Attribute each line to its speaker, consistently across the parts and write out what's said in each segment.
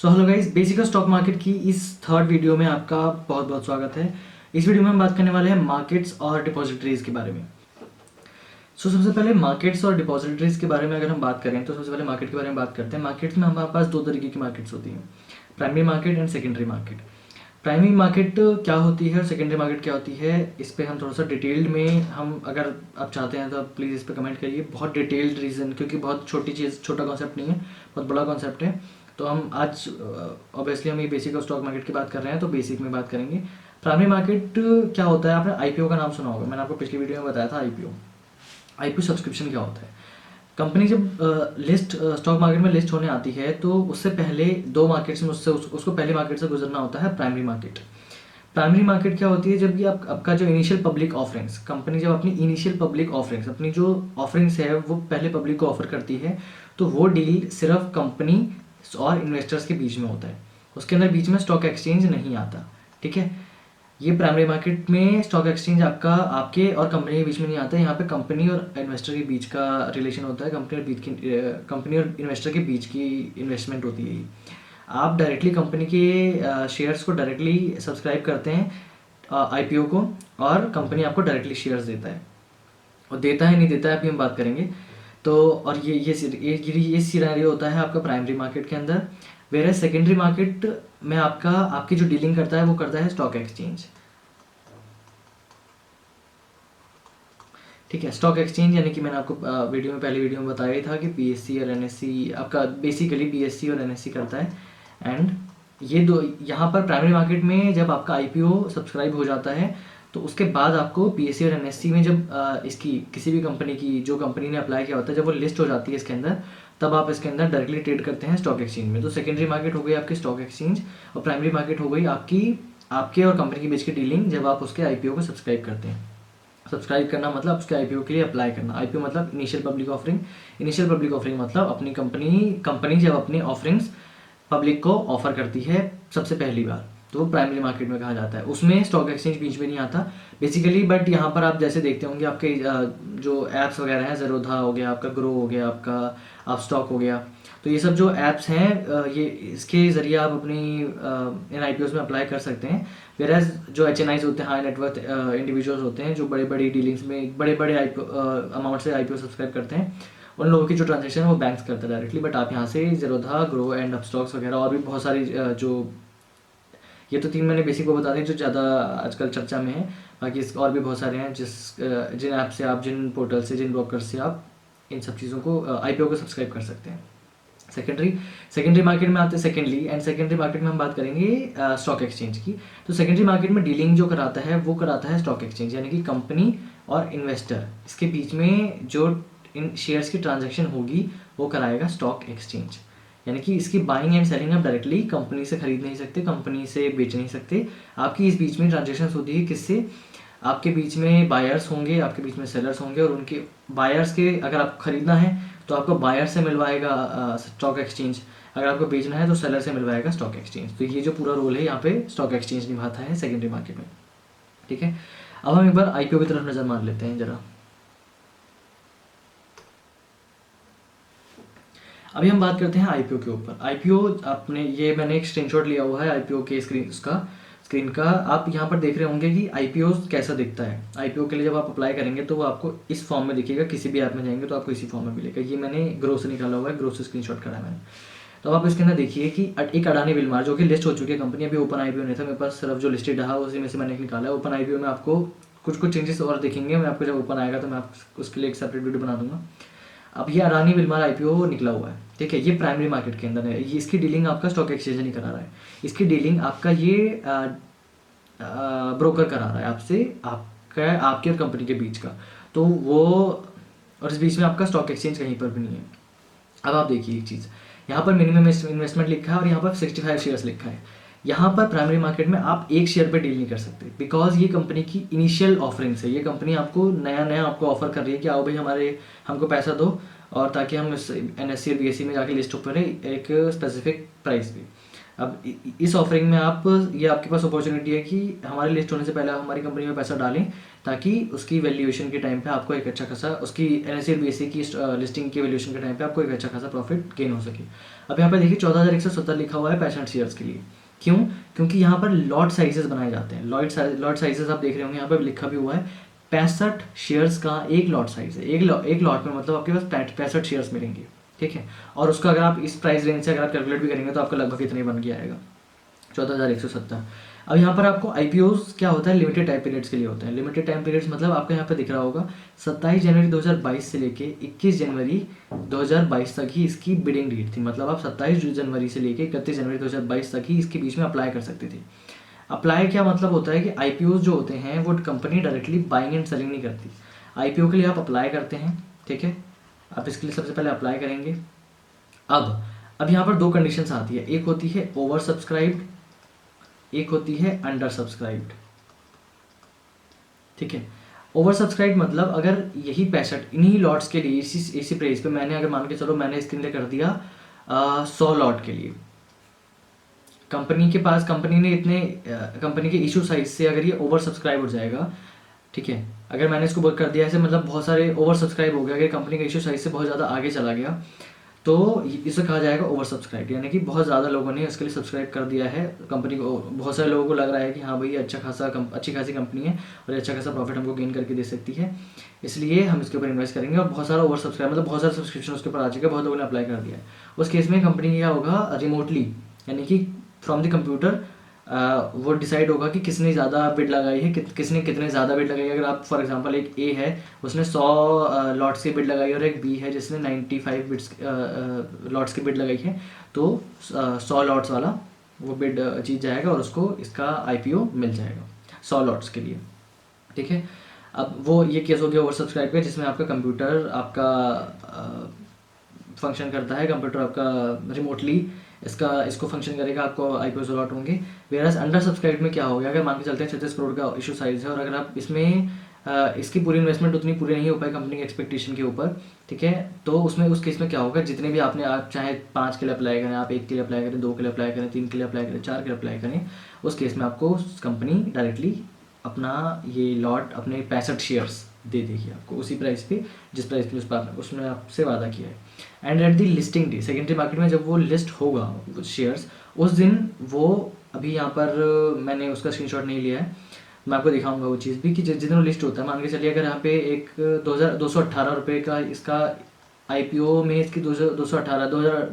Speaker 1: So hello guys, basic stock market की इस third video में आपका बहुत बहुत स्वागत है। इस वीडियो में हम बात करने वाले हैं मार्केट्स और डिपॉजिटरीज के बारे में। सबसे पहले मार्केट्स और डिपॉजिटरीज के बारे में अगर हम बात करें तो सबसे पहले मार्केट के बारे में बात करते हैं। मार्केट्स में हमारे पास दो तरीके की मार्केट्स होती हैं, primary market and secondary market. Primary market क्या होती है और सेकेंडरी मार्केट क्या होती है, इस पे हम थोड़ा सा डिटेल्ड में हम अगर आप चाहते हैं तो आप प्लीज़ इस पे कमेंट करिए। बहुत डिटेल्ड रीज़न, क्योंकि बहुत छोटी चीज़, छोटा कॉन्सेप्ट नहीं है, बहुत बड़ा कॉन्सेप्ट है। तो हम आज ऑब्वियसली हम ये बेसिक और स्टॉक मार्केट की बात कर रहे हैं तो बेसिक में बात करेंगे। प्राइमरी मार्केट क्या होता है, आपने आईपीओ का नाम सुना होगा, मैंने आपको पिछली वीडियो में बताया था। आईपीओ सब्सक्रिप्शन क्या होता है। कंपनी जब लिस्ट स्टॉक मार्केट में लिस्ट होने आती है तो उससे पहले दो मार्केट्स में उसको पहले मार्केट से गुजरना होता है, प्राइमरी मार्केट। प्राइमरी मार्केट क्या होती है, जब भी आपका जो इनिशियल पब्लिक ऑफरिंग्स, कंपनी जब अपनी इनिशियल पब्लिक ऑफरिंग्स, अपनी जो ऑफरिंग्स है वो पहले पब्लिक को ऑफर करती है, तो वो डील सिर्फ कंपनी और इन्वेस्टर्स के बीच में होता है। उसके अंदर बीच में स्टॉक एक्सचेंज नहीं आता, ठीक है। ये प्राइमरी मार्केट में स्टॉक एक्सचेंज आपके और कंपनी के बीच में नहीं आता है। यहाँ पे कंपनी और इन्वेस्टर के बीच का रिलेशन होता है, कंपनी और इन्वेस्टर के बीच की इन्वेस्टमेंट होती है। आप डायरेक्टली कंपनी के शेयर्स को डायरेक्टली सब्सक्राइब करते हैं आईपीओ को, और कंपनी आपको डायरेक्टली शेयर्स देता है, और देता है नहीं देता है अभी हम बात करेंगे। तो और ये सिनेरियो होता है आपका प्राइमरी मार्केट के अंदर। वेयर सेकेंडरी मार्केट में आपकी जो डीलिंग करता है वो करता है स्टॉक एक्सचेंज, ठीक है। स्टॉक एक्सचेंज यानी कि मैंने आपको पहली वीडियो में बताया ही था कि पीएससी और एनएससी आपका बेसिकली बीएससी और एनएससी करता है। एंड ये दो यहाँ पर प्राइमरी मार्केट में जब आपका आईपीओ सब्सक्राइब हो जाता है तो उसके बाद आपको पीएससी और एनएससी में जब इसकी किसी भी कंपनी की जो कंपनी ने अप्लाई किया होता है, जब वो लिस्ट हो जाती है इसके अंदर, तब आप इसके अंदर डायरेक्टली ट्रेड करते हैं स्टॉक एक्सचेंज में। तो सेकेंडरी मार्केट हो गई आपकी स्टॉक एक्सचेंज, और प्राइमरी मार्केट हो गई आपके और कंपनी के बीच की डीलिंग जब आप उसके आईपीओ को सब्सक्राइब करते हैं। सब्सक्राइब करना मतलब उसके आईपीओ के लिए अप्लाई करना। आईपीओ मतलब initial public offering. Initial public offering मतलब अपनी कंपनी जब अपनी ऑफरिंग्स पब्लिक को ऑफर करती है सबसे पहली बार, तो वो प्राइमरी मार्केट में कहा जाता है। उसमें स्टॉक एक्सचेंज बीच में नहीं आता बेसिकली। बट यहाँ पर आप जैसे देखते होंगे आपके जो एप्स वगैरह हैं, ज़ेरोधा हो गया, आपका ग्रो हो गया, आपका आप स्टॉक हो गया, तो ये सब जो एप्स हैं ये इसके ज़रिए आप अपनी इन आईपीओस में अप्लाई कर सकते हैं। वेराज जो एचएनआईज होते हैं, हाई नेटवर्थ इंडिविजुअल्स होते हैं, जो बड़े बड़ी डीलिंग्स में बड़े बड़े अमाउंट से आईपीओ सब्सक्राइब करते हैं, उन लोगों की जो ट्रांजेक्शन है वो बैंक्स करते हैं डायरेक्टली। बट आप यहाँ से ज़ेरोधा, ग्रो एंड अपस्टॉक्स वगैरह और भी बहुत सारी जो ये तो तीन मैंने बेसिक को बता दें जो ज़्यादा आजकल चर्चा में है। बाकी और भी बहुत सारे हैं जिन ऐप से आप, जिन पोर्टल से, जिन ब्रोकर से आप इन सब चीज़ों को आईपीओ को सब्सक्राइब कर सकते हैं। सेकेंडरी मार्केट में आते हैं सेकेंडरी मार्केट में हम बात करेंगे स्टॉक एक्सचेंज की। तो सेकेंडरी मार्केट में डीलिंग जो कराता है वो कराता है स्टॉक एक्सचेंज, यानी कि कंपनी और इन्वेस्टर इसके बीच में जो इन शेयर्स की ट्रांजैक्शन होगी वो कराएगा स्टॉक एक्सचेंज। यानी कि इसकी बाइंग एंड सेलिंग आप डायरेक्टली कंपनी से खरीद नहीं सकते, कंपनी से बेच नहीं सकते। आपकी इस बीच में ट्रांजेक्शन होती है किससे, आपके बीच में बायर्स होंगे, आपके बीच में सेलर्स होंगे, और उनके बायर्स के अगर आपको खरीदना है तो आपको बायर से मिलवाएगा स्टॉक एक्सचेंज, अगर आपको बेचना है तो सेलर से मिलवाएगा स्टॉक एक्सचेंज। तो ये जो पूरा रोल है यहाँ पे स्टॉक एक्सचेंज निभाता है सेकेंडरी मार्केट में, ठीक है। अब हम एक बार आईपीओ की तरफ नज़र मार लेते हैं जरा। अभी हम बात करते हैं आईपीओ के ऊपर। आईपीओ आपने ये मैंने एक स्क्रीनशॉट लिया हुआ है आईपीओ के स्क्रीन का। आप यहाँ पर देख रहे होंगे कि आईपीओ कैसा दिखता है। आईपीओ के लिए जब आप अप्लाई करेंगे तो वो आपको इस फॉर्म में दिखेगा, किसी भी ऐप में जाएंगे तो आपको इसी फॉर्म में मिलेगा। ये मैंने ग्रो से निकाला हुआ है, ग्रो से स्क्रीनशॉट करा है मैंने। तो आप इसके अंदर देखिए कि एक अडानी विलमार जो कि लिस्ट हो चुकी है कंपनी, अभी ओपन आईपीओ नहीं था मेरे पास, सिर्फ जो लिस्टेड रहा उसी में से मैंने निकाला है। ओपन आईपीओ में आपको कुछ चेंजेस और दिखेंगे, मैं आपको जब ओपन आएगा तो मैं उसके लिए एक सेपरेट वीडियो बना दूंगा। अब ये अडानी विलमार आईपीओ निकला हुआ है, ठीक है। ये प्राइमरी मार्केट के अंदर है, ये इसकी डीलिंग आपका स्टॉक एक्सचेंज नहीं करा रहा है, इसकी डीलिंग आपका ये ब्रोकर करा रहा है आपसे, आपके और कंपनी के बीच का। तो वो, और इस बीच में आपका स्टॉक एक्सचेंज कहीं पर भी नहीं है। अब आप देखिए एक चीज़, यहाँ पर मिनिमम इन्वेस्टमेंट लिखा है और यहाँ पर 65 शेयर्स लिखा है। यहाँ पर प्राइमरी मार्केट में आप एक शेयर पर डील नहीं कर सकते, बिकॉज ये कंपनी की इनिशियल ऑफरिंग्स है। ये कंपनी आपको नया आपको ऑफर कर रही है कि आओ भाई हमको पैसा दो, और ताकि हम इस एनएससी और बीएससी में जाके लिस्ट ऊपर है एक स्पेसिफिक प्राइस भी। अब इस ऑफरिंग में आप, ये आपके पास अपॉर्चुनिटी है कि हमारे लिस्ट होने से पहले आप हमारी कंपनी में पैसा डालें, ताकि उसकी वैल्यूएशन के टाइम पे आपको एक अच्छा खासा, उसकी NSE और BSE की लिस्टिंग की वैल्यूएशन के टाइम पे आपको एक अच्छा खासा प्रॉफिट गेन हो सके। अब यहाँ पे देखिए 14,170 लिखा हुआ है 65 शेयर्स के लिए। क्यों? क्योंकि यहाँ पर लॉट साइजेस बनाए जाते हैं। लॉट साइजेस आप देख रहे होंगे, यहाँ पर लिखा भी हुआ है 65 शेयर्स का एक लॉट साइज है। एक लॉट में मतलब आपके पास 65 शेयर्स मिलेंगे, ठीक है। और उसका अगर आप इस प्राइस रेंज से अगर आप कैलकुलेट भी करेंगे तो आपका लगभग इतने बन के आएगा, 14,170। अब यहाँ पर आपको IPOs क्या होता है, लिमिटेड टाइम पीरियड्स के लिए होते हैं। लिमिटेड टाइम पीरियड्स मतलब आपको यहाँ पे दिख रहा होगा 27 जनवरी 2022 से लेके 21 जनवरी 2022 तक ही इसकी बिडिंग डेट थी। मतलब आप 27 जनवरी से लेके 31 जनवरी 2022 तक ही इसके बीच में अप्लाई कर सकते थे। अप्लाई क्या मतलब होता है कि IPOs जो होते हैं वो company directly buying and selling नहीं करती। IPO के लिए आप अप्लाई करते हैं, ठीक है। आप इसके लिए सबसे पहले अप्लाई करेंगे। अब यहाँ पर दो कंडीशंस आती है, एक होती है ओवर सब्सक्राइब्ड, एक होती है अंडर सब्सक्राइब्ड, ठीक है। ओवर सब्सक्राइब मतलब अगर यही 65 इन्हीं लॉट्स के लिए इसी प्राइस पे मैंने, अगर मान के चलो मैंने इसके लिए कर दिया 100 लॉट के लिए, कंपनी के पास, कंपनी ने इतने कंपनी के इशू साइज से अगर ये ओवर सब्सक्राइब हो जाएगा, ठीक है। अगर मैंने इसको कर दिया ऐसे, मतलब बहुत सारे ओवर सब्सक्राइब हो गया, अगर कंपनी का इशू साइज से बहुत ज़्यादा आगे चला गया, तो इसे कहा जाएगा ओवर सब्सक्राइब, यानी कि बहुत ज़्यादा लोगों ने इसके लिए सब्सक्राइब कर दिया है कंपनी को। बहुत सारे लोगों को लग रहा है कि हाँ भाई अच्छी खासी कंपनी है और अच्छा खासा प्रॉफिट हमको गेन करके दे सकती है, इसलिए हम इसके ऊपर इन्वेस्ट करेंगे। और बहुत सारा ओवर सब्सक्राइब मतलब बहुत सारा सब्सक्रिप्शन उसके ऊपर आ चुका है, बहुत लोगों ने अप्लाई कर दिया है। उस केस में कंपनी क्या होगा, रिमोटली यानी कि फ्रॉम द कंप्यूटर वो डिसाइड होगा कि किसने ज़्यादा बिड लगाई है, किसने कितने ज़्यादा बिड लगाई है। अगर आप फॉर एग्जांपल एक A है, उसने 100 लॉट्स की बिड लगाई, और एक B है जिसने 95 बिड्स लॉट्स की बिड लगाई है, तो 100 लॉट्स वाला वो बिड जीत जाएगा और उसको इसका IPO मिल जाएगा 100 लॉट्स के लिए, ठीक है। अब वो ये केस हो गया ओवर सब्सक्राइब का, जिसमें आपका कंप्यूटर आपका फंक्शन करता है, कंप्यूटर आपका रिमोटली इसको फंक्शन करेगा, आपको IPOs अलॉट होंगे। वेराज अंडर सब्सक्राइब में क्या हो गया, अगर मान के चलते हैं 36 करोड़ का इशू साइज है, और अगर आप इसमें इसकी पूरी इन्वेस्टमेंट उतनी पूरी नहीं हो पाई कंपनी के एक्सपेक्टेशन के ऊपर, ठीक है, तो उसमें उस केस में क्या होगा, जितने भी आप चाहे 5 के लिए अप्लाई करें, आप 1 के लिए अप्लाई करें, 2 के लिए अप्लाई करें, 3 के लिए अप्लाई करें, 4 के लिए अप्लाई करें, उस केस में आपको कंपनी डायरेक्टली अपना ये लॉट अपने 65 शेयर्स दे देगी आपको उसी प्राइस पे जिस प्राइस पे उसने आपसे वादा किया है। And at the listing day, secondary market में जब वो लिस्ट होगा शेयर्स, उस दिन वो, अभी यहाँ पर मैंने उसका स्क्रीनशॉट नहीं लिया है, मैं आपको दिखाऊंगा वो चीज़ भी कि जिस दिन वो लिस्ट होता है, मान के चलिए अगर यहाँ पे एक 218 रुपये का इसका IPO में इसकी 218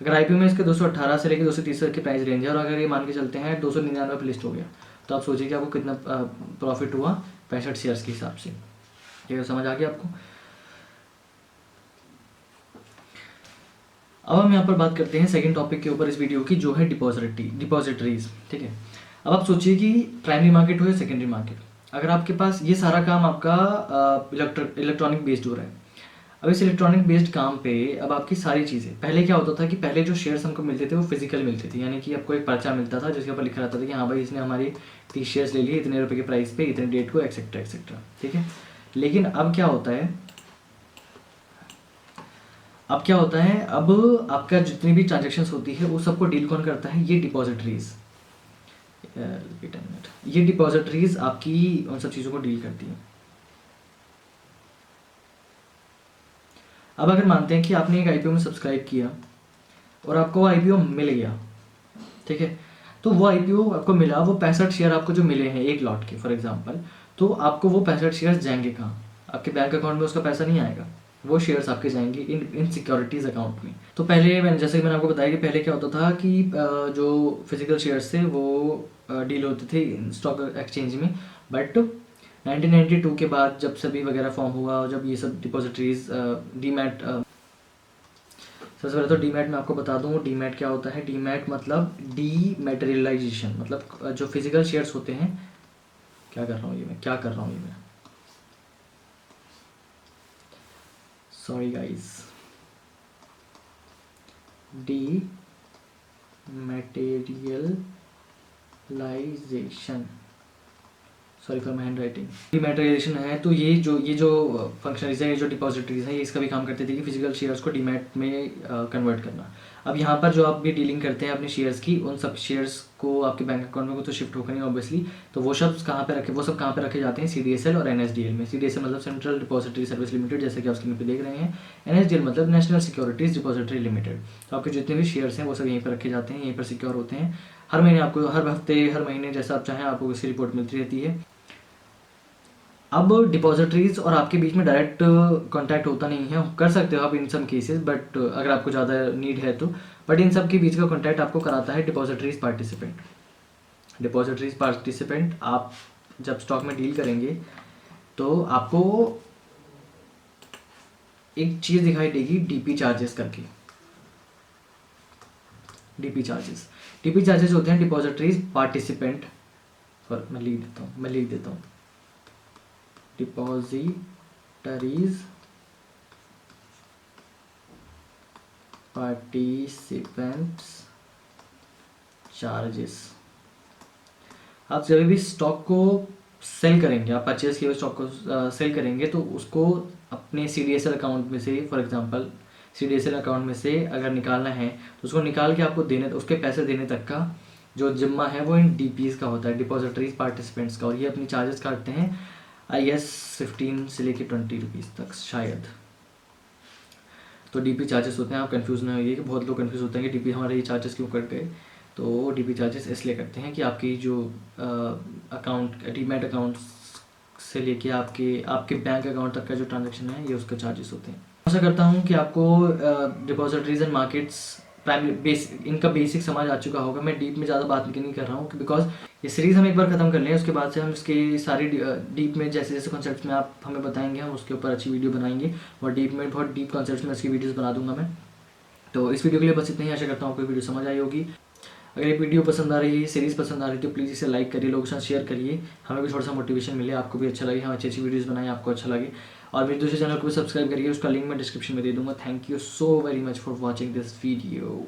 Speaker 1: अगर IPO में इसके 218 से लेकर 230 तक की प्राइस रेंज है, और अगर ये मान के चलते हैं 299 पर लिस्ट हो गया, तो आप सोचिए कि आपको कितना प्रॉफिट हुआ 65 शेयर्स के हिसाब से। ये समझ आ गया आपको? अब हम यहाँ पर बात करते हैं सेकंड टॉपिक के ऊपर इस वीडियो की, जो है डिपॉजिटरीज, ठीक है। अब आप सोचिए कि प्राइमरी मार्केट हो या सेकेंडरी मार्केट, अगर आपके पास ये सारा काम आपका इलेक्ट्रॉनिक बेस्ड हो रहा है। अब इस इलेक्ट्रॉनिक बेस्ड काम पे अब आपकी सारी चीज़ें, पहले क्या होता था कि पहले जो शेयर्स हमको मिलते थे वो फिजिकल मिलते थे, यानी कि आपको एक पर्चा मिलता था जिसके ऊपर लिखा रहता था कि हाँ भाई इसने हमारी 30 शेयर्स ले लिए इतने रुपए के प्राइस पे, इतने डेट को, एक्सेट्रा एक्सेट्रा, ठीक है। लेकिन अब क्या होता है, अब आपका जितनी भी ट्रांजेक्शन्स होती है वो सबको डील कौन करता है, ये डिपॉजिटरीज। ये डिपॉजिटरीज आपकी उन सब चीज़ों को डील करती हैं। अब अगर मानते हैं कि आपने एक IPO में सब्सक्राइब किया और आपको वो IPO मिल गया, ठीक है, तो वो IPO आपको मिला, वो 65 शेयर आपको जो मिले हैं एक लॉट के फॉर एग्जांपल, तो आपको वो 65 शेयर्स जाएंगे कहाँ, आपके बैंक अकाउंट में उसका पैसा नहीं आएगा, वो शेयर्स आपके जाएंगे इन सिक्योरिटीज़ अकाउंट में। तो पहले जैसे कि मैंने आपको बताया कि पहले क्या होता था कि जो फिजिकल शेयर्स थे वो डील होते थे स्टॉक एक्सचेंज में, बट 1992 के बाद जब सभी वगैरह फॉर्म हुआ और जब ये सब डिपॉजिटरीज डीमैट, सबसे पहले तो डीमैट मैं आपको बता दूं डीमैट क्या होता है। डीमैट मतलब डीमैटेरियलाइजेशन, मतलब जो फिजिकल शेयर्स होते हैं, क्या कर रहा हूँ ये मैं sorry guys, dematerialization, sorry for my handwriting. Dematerialization है, तो ये जो फंक्शनरीज है, ये जो डिपॉजिटरीज हैं, ये इसका भी काम करते थे कि फिजिकल शेयर्स को डीमैट में कन्वर्ट करना। अब यहाँ पर जो आप भी डीलिंग करते हैं अपने शेयर्स की, उन सब शेयर्स को आपके बैंक अकाउंट में तो शिफ्ट होगा नहीं ऑब्वियसली, तो वो सब कहाँ पे रखे जाते हैं, CDSL और NSDL में। CDSL मतलब सेंट्रल डिपॉजिटरी सर्विस लिमिटेड, जैसे कि आप स्क्रीन पे देख रहे हैं। NSDL मतलब नेशनल सिक्योरिटीज डिपॉजिटरी लिमिटेड। तो आपके जितने भी शेयर्स हैं वो सब यहीं पर रखे जाते हैं, यहीं पर सिक्योर होते हैं। हर महीने आपको, हर हफ्ते, हर महीने जैसा आप चाहें आपको इसकी रिपोर्ट मिलती रहती है। अब डिपॉजिटरीज और आपके बीच में डायरेक्ट कांटेक्ट होता नहीं है, कर सकते हो आप इन सम केसेस, बट अगर आपको ज़्यादा नीड है तो, बट इन सब के बीच का कांटेक्ट आपको कराता है डिपॉजिटरीज पार्टिसिपेंट। डिपॉजिटरीज पार्टिसिपेंट आप जब स्टॉक में डील करेंगे तो आपको एक चीज़ दिखाई देगी, DP चार्जेस करके। DP चार्जेस होते हैं डिपॉजिटरीज पार्टिसिपेंट, मैं लिख देता हूँ डिपॉजिटरीज पार्टिसिपेंट्स चार्जेस। आप जब भी स्टॉक को सेल करेंगे, आप परचेज किए हुए स्टॉक को सेल करेंगे, तो उसको अपने CDSL अकाउंट में से, फॉर एग्जांपल CDSL अकाउंट में से अगर निकालना है तो उसको निकाल के आपको देने, उसके पैसे देने तक का जो जिम्मा है वो इन DPs का होता है, डिपॉजिटरीज पार्टिसिपेंट्स का। और ये अपनी चार्जेस काटते हैं IS 15 से लेके 20 रुपीज़ तक शायद। तो DP चार्जेस होते हैं, आप कंफ्यूज ना होइए कि बहुत लोग कंफ्यूज होते हैं कि DP हमारे ये चार्जेस क्यों कट गए। तो DP चार्जेस इसलिए करते हैं कि आपकी जो अकाउंट, डीमैट अकाउंट से लेके आपके बैंक अकाउंट तक का जो ट्रांजैक्शन है, ये उसका चार्जेस होते हैं। आशा करता हूँ कि आपको डिपॉजिटरीज एंड मार्केट्स इनका बेसिक समझ आ चुका होगा। मैं डीप में ज़्यादा बात नहीं कर रहा हूँ, बिकॉज ये सीरीज़ हम एक बार ख़त्म कर लें, उसके बाद से हम इसके सारी डीप में जैसे जैसे कॉन्सेप्ट्स में आप हमें बताएंगे, हम उसके ऊपर अच्छी वीडियो बनाएंगे। और बहुत डीप कॉन्सेप्ट्स में इसकी वीडियोज़ बना दूंगा मैं। तो इस वीडियो के लिए बस इतना ही। आशा करता हूँ आपको वीडियो समझ आई होगी। अगर ये वीडियो पसंद आ रही है, सीरीज़ पसंद आ रही है, तो प्लीज़ इसे लाइक करिए, लोगों के साथ शेयर करिए, हमें भी थोड़ा सा मोटिवेशन मिले, आपको भी अच्छा लगे, हम अच्छी वीडियोज़ बनाएं, आपको अच्छा लगे। और मेरे दूसरे चैनल को भी सब्सक्राइब करिए, उसका लिंक मैं डिस्क्रिप्शन में दे दूँगा। Thank you so very much for watching this video.